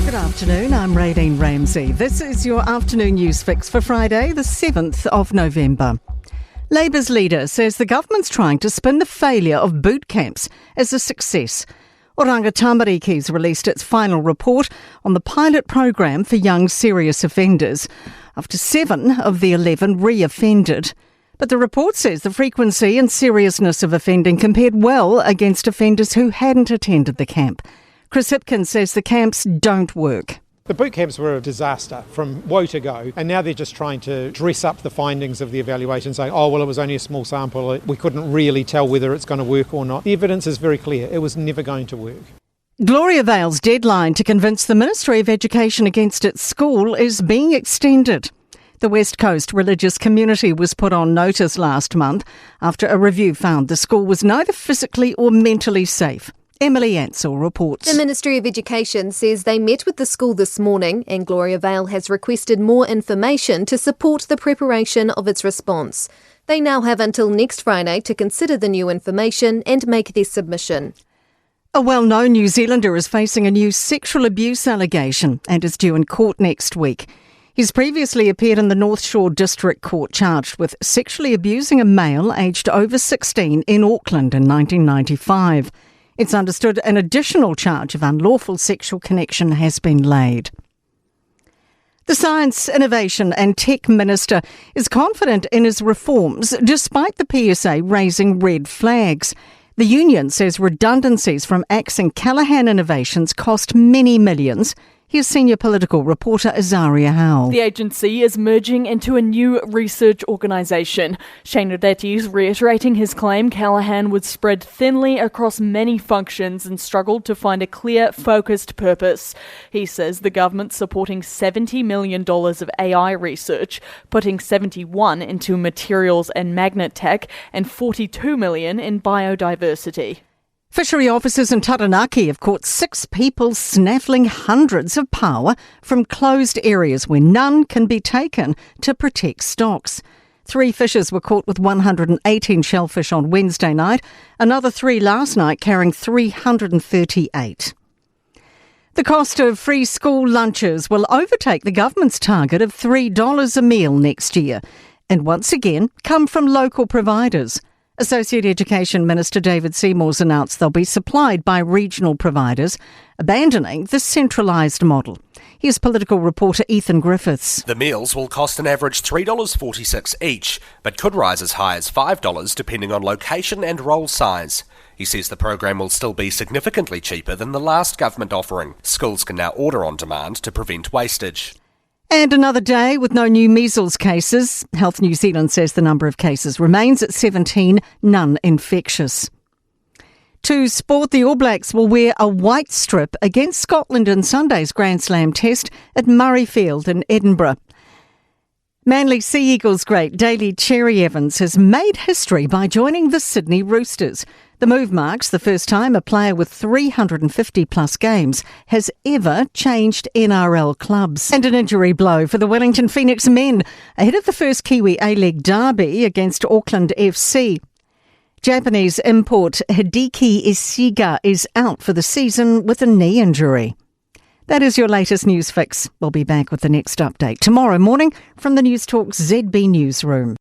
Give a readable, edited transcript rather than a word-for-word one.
Good afternoon, I'm Raylene Ramsey. This is your afternoon news fix for Friday, the 7th of November. Labour's leader says the government's trying to spin the failure of boot camps as a success. Oranga Tamariki's released its final report on the pilot program for young serious offenders, after 7 of the 11 re-offended. But the report says the frequency and seriousness of offending compared well against offenders who hadn't attended the camp. Chris Hipkins says the camps don't work. The boot camps were a disaster from woe to go, and now they're just trying to dress up the findings of the evaluation, saying, oh, well, it was only a small sample, we couldn't really tell whether it's going to work or not. The evidence is very clear, it was never going to work. Gloria Vale's deadline to convince the Ministry of Education against its school is being extended. The West Coast religious community was put on notice last month after a review found the school was neither physically or mentally safe. Emily Ansell reports. The Ministry of Education says they met with the school this morning and Gloria Vale has requested more information to support the preparation of its response. They now have until next Friday to consider the new information and make their submission. A well-known New Zealander is facing a new sexual abuse allegation and is due in court next week. He's previously appeared in the North Shore District Court charged with sexually abusing a male aged over 16 in Auckland in 1995. It's understood an additional charge of unlawful sexual connection has been laid. The Science, Innovation and Tech Minister is confident in his reforms despite the PSA raising red flags. The union says redundancies from axing Callaghan Innovations cost many millions. Here's senior political reporter Azaria Howell. The agency is merging into a new research organisation. Shane Reddetti is reiterating his claim Callaghan was spread thinly across many functions and struggled to find a clear, focused purpose. He says the government's supporting $70 million of AI research, putting $71 into materials and magnet tech and $42 million in biodiversity. Fishery officers in Taranaki have caught 6 people snaffling hundreds of paua from closed areas where none can be taken to protect stocks. 3 fishers were caught with 118 shellfish on Wednesday night, another 3 last night carrying 338. The cost of free school lunches will overtake the government's target of $3 a meal next year, and once again come from local providers. Associate Education Minister David Seymour's announced they'll be supplied by regional providers, abandoning the centralised model. Here's political reporter Ethan Griffiths. The meals will cost an average $3.46 each, but could rise as high as $5 depending on location and role size. He says the program will still be significantly cheaper than the last government offering. Schools can now order on demand to prevent wastage. And another day with no new measles cases. Health New Zealand says the number of cases remains at 17, none infectious. To sport, the All Blacks will wear a white strip against Scotland in Sunday's Grand Slam test at Murrayfield in Edinburgh. Manly Sea Eagles great Daly Cherry Evans has made history by joining the Sydney Roosters. The move marks the first time a player with 350-plus games has ever changed NRL clubs. And an injury blow for the Wellington Phoenix men ahead of the first Kiwi A-League derby against Auckland FC. Japanese import Hideki Isiga is out for the season with a knee injury. That is your latest news fix. We'll be back with the next update tomorrow morning from the Newstalk ZB newsroom.